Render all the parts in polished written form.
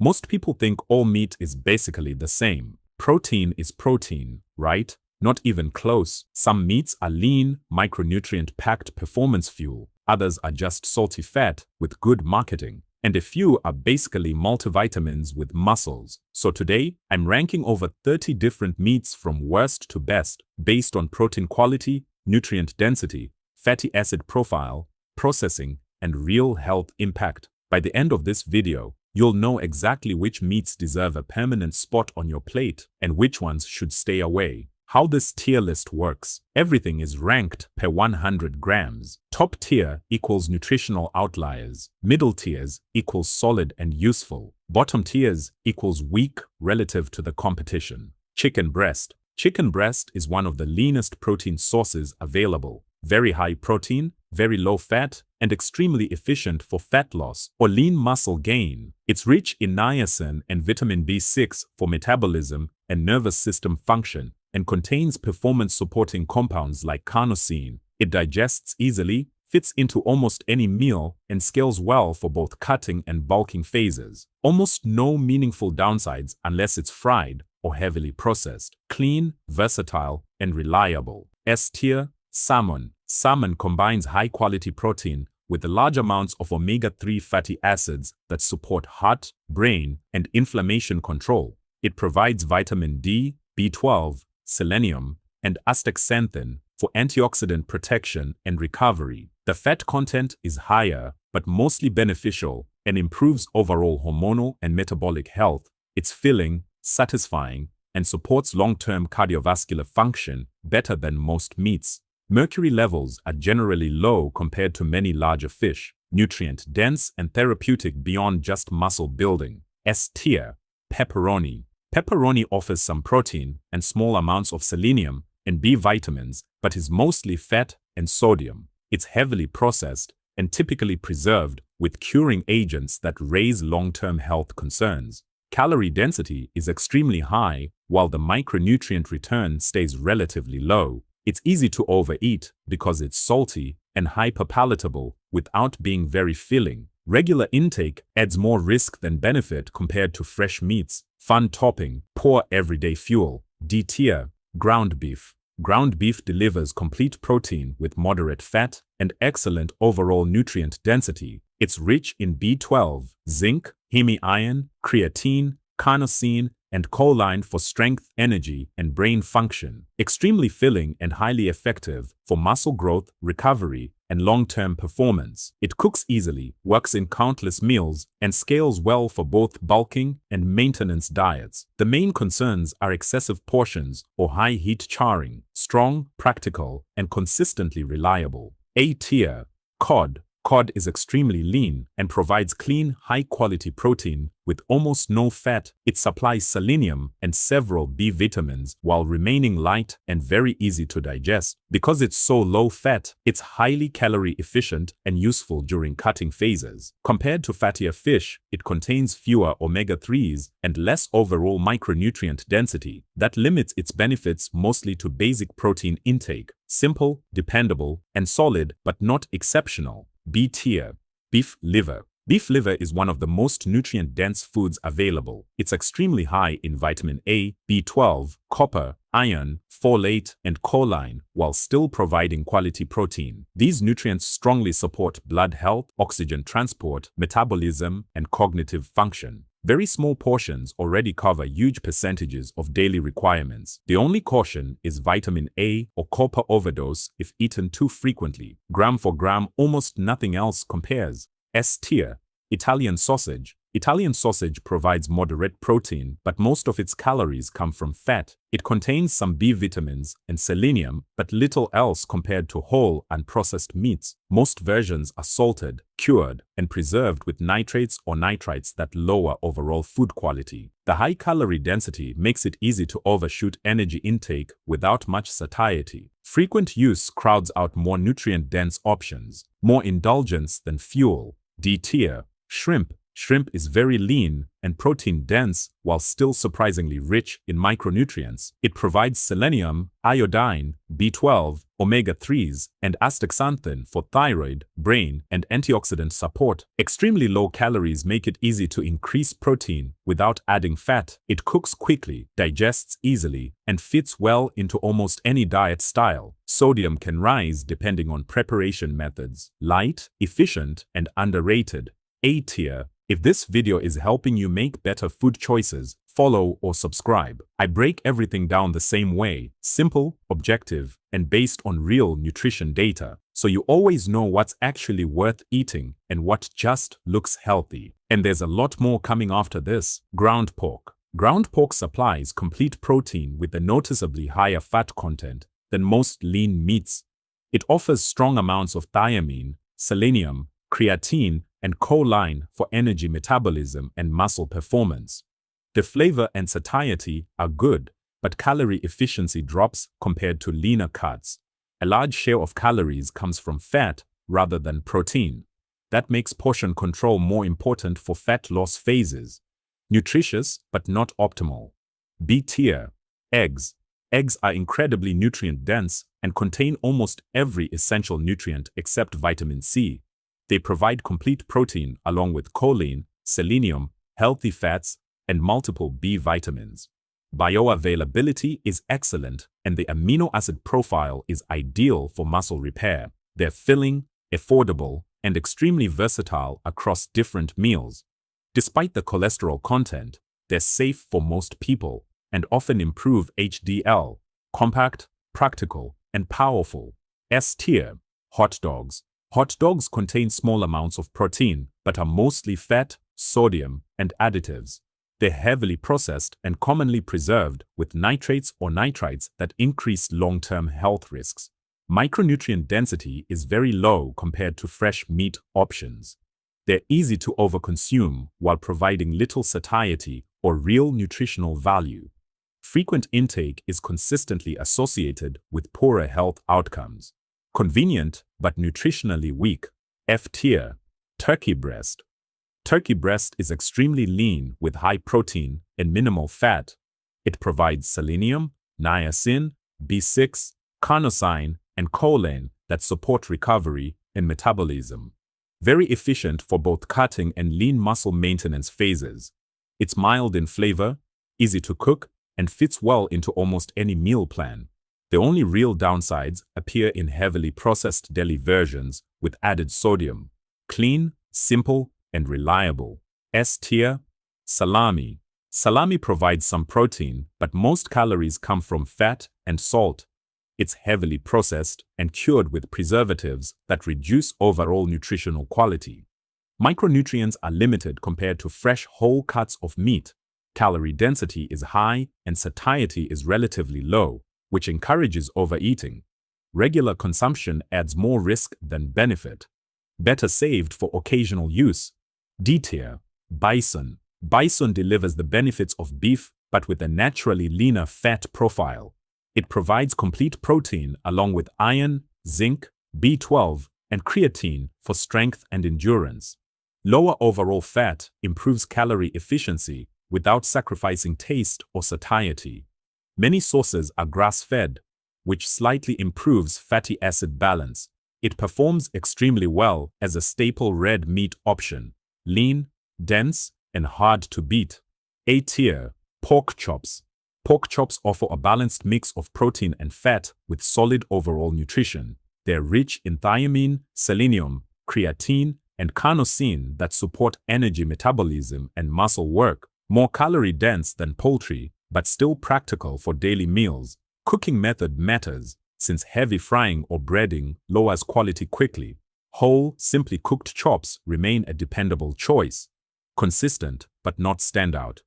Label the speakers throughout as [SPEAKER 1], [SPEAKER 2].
[SPEAKER 1] Most people think all meat is basically the same. Protein is protein, right? Not even close. Some meats are lean, micronutrient-packed performance fuel. Others are just salty fat with good marketing. And a few are basically multivitamins with muscles. So today, I'm ranking over 30 different meats from worst to best based on protein quality, nutrient density, fatty acid profile, processing, and real health impact. By the end of this video, you'll know exactly which meats deserve a permanent spot on your plate and which ones should stay away. How this tier list works. Everything is ranked per 100 grams. Top tier equals nutritional outliers. Middle tiers equals solid and useful. Bottom tiers equals weak relative to the competition. Chicken breast. Chicken breast is one of the leanest protein sources available. Very high protein, very low fat, and extremely efficient for fat loss or lean muscle gain. It's rich in niacin and vitamin B6 for metabolism and nervous system function, and contains performance-supporting compounds like carnosine. It digests easily, fits into almost any meal, and scales well for both cutting and bulking phases. Almost no meaningful downsides unless it's fried or heavily processed. Clean, versatile, and reliable. S tier, salmon. Salmon combines high-quality protein with large amounts of omega-3 fatty acids that support heart, brain, and inflammation control. It provides vitamin D, B12, selenium, and astaxanthin for antioxidant protection and recovery. The fat content is higher, but mostly beneficial and improves overall hormonal and metabolic health. It's filling, satisfying, and supports long-term cardiovascular function better than most meats. Mercury levels are generally low compared to many larger fish, nutrient-dense and therapeutic beyond just muscle building. S tier, pepperoni. Pepperoni offers some protein and small amounts of selenium and B vitamins, but is mostly fat and sodium. It's heavily processed and typically preserved with curing agents that raise long-term health concerns. Calorie density is extremely high, while the micronutrient return stays relatively low. It's easy to overeat because it's salty and hyperpalatable without being very filling. Regular intake adds more risk than benefit compared to fresh meats. Fun topping, poor everyday fuel. D tier, ground beef. Ground beef delivers complete protein with moderate fat and excellent overall nutrient density. It's rich in B12, zinc, heme iron, creatine, carnosine, and choline for strength, energy, and brain function. Extremely filling and highly effective for muscle growth, recovery, and long-term performance. It cooks easily, works in countless meals, and scales well for both bulking and maintenance diets. The main concerns are excessive portions or high heat charring. Strong, practical, and consistently reliable. A tier, cod. Cod is extremely lean and provides clean, high-quality protein with almost no fat. It supplies selenium and several B vitamins while remaining light and very easy to digest. Because it's so low fat, it's highly calorie efficient and useful during cutting phases. Compared to fattier fish, it contains fewer omega-3s and less overall micronutrient density. That limits its benefits mostly to basic protein intake. Simple, dependable, and solid, but not exceptional. B tier, beef liver. Beef liver is one of the most nutrient-dense foods available. It's extremely high in vitamin A, B12, copper, iron, folate, and choline, while still providing quality protein. These nutrients strongly support blood health, oxygen transport, metabolism, and cognitive function. Very small portions already cover huge percentages of daily requirements. The only caution is vitamin A or copper overdose if eaten too frequently. Gram for gram, almost nothing else compares. S tier, Italian sausage. Italian sausage provides moderate protein, but most of its calories come from fat. It contains some B vitamins and selenium, but little else compared to whole and processed meats. Most versions are salted, cured, and preserved with nitrates or nitrites that lower overall food quality. The high calorie density makes it easy to overshoot energy intake without much satiety. Frequent use crowds out more nutrient-dense options. More indulgence than fuel. D tier, shrimp. Shrimp is very lean and protein-dense while still surprisingly rich in micronutrients. It provides selenium, iodine, B12, omega-3s, and astaxanthin for thyroid, brain, and antioxidant support. Extremely low calories make it easy to increase protein without adding fat. It cooks quickly, digests easily, and fits well into almost any diet style. Sodium can rise depending on preparation methods. Light, efficient, and underrated. A tier. If this video is helping you make better food choices, follow or subscribe. I break everything down the same way, simple, objective, and based on real nutrition data, so you always know what's actually worth eating and what just looks healthy. And there's a lot more coming after this. Ground pork. Ground pork supplies complete protein with a noticeably higher fat content than most lean meats. It offers strong amounts of thiamine, selenium, creatine, and choline for energy metabolism and muscle performance. The flavor and satiety are good, but calorie efficiency drops compared to leaner cuts. A large share of calories comes from fat rather than protein. That makes portion control more important for fat loss phases. Nutritious, but not optimal. B tier. Eggs. Eggs are incredibly nutrient-dense and contain almost every essential nutrient except vitamin C. They provide complete protein along with choline, selenium, healthy fats, and multiple B vitamins. Bioavailability is excellent, and the amino acid profile is ideal for muscle repair. They're filling, affordable, and extremely versatile across different meals. Despite the cholesterol content, they're safe for most people and often improve HDL. Compact, practical, and powerful. S tier. Hot dogs. Hot dogs contain small amounts of protein, but are mostly fat, sodium, and additives. They're heavily processed and commonly preserved with nitrates or nitrites that increase long-term health risks. Micronutrient density is very low compared to fresh meat options. They're easy to overconsume while providing little satiety or real nutritional value. Frequent intake is consistently associated with poorer health outcomes. Convenient, but nutritionally weak. F tier. Turkey breast. Turkey breast is extremely lean with high protein and minimal fat. It provides selenium, niacin, B6, carnosine, and choline that support recovery and metabolism. Very efficient for both cutting and lean muscle maintenance phases. It's mild in flavor, easy to cook, and fits well into almost any meal plan. The only real downsides appear in heavily processed deli versions with added sodium. Clean, simple, and reliable. S tier. Salami. Salami provides some protein, but most calories come from fat and salt. It's heavily processed and cured with preservatives that reduce overall nutritional quality. Micronutrients are limited compared to fresh whole cuts of meat. Calorie density is high and satiety is relatively low, which encourages overeating. Regular consumption adds more risk than benefit. Better saved for occasional use. D tier. Bison. Bison delivers the benefits of beef, but with a naturally leaner fat profile. It provides complete protein along with iron, zinc, B12, and creatine for strength and endurance. Lower overall fat improves calorie efficiency without sacrificing taste or satiety. Many sources are grass-fed, which slightly improves fatty acid balance. It performs extremely well as a staple red meat option. Lean, dense, and hard to beat. A tier. Pork chops. Pork chops offer a balanced mix of protein and fat with solid overall nutrition. They're rich in thiamine, selenium, creatine, and carnosine that support energy metabolism and muscle work. More calorie-dense than poultry, but still practical for daily meals. Cooking method matters, since heavy frying or breading lowers quality quickly. Whole, simply cooked chops remain a dependable choice. Consistent, but not standout.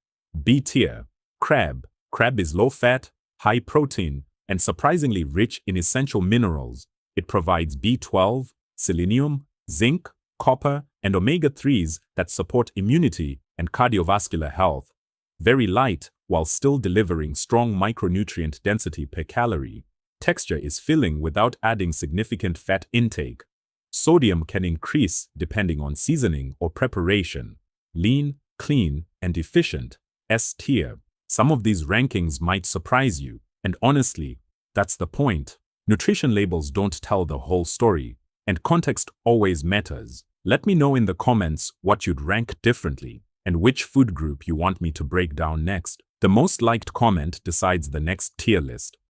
[SPEAKER 1] B tier. Crab. Crab is low-fat, high-protein, and surprisingly rich in essential minerals. It provides B12, selenium, zinc, copper, and omega-3s that support immunity and cardiovascular health. Very light, while still delivering strong micronutrient density per calorie. Texture is filling without adding significant fat intake. Sodium can increase depending on seasoning or preparation. lean, clean, and efficient, S tier. Some of these rankings might surprise you, and honestly, that's the point. Nutrition labels don't tell the whole story, and context always matters. Let me know in the comments what you'd rank differently, and which food group you want me to break down next. The most liked comment decides the next tier list.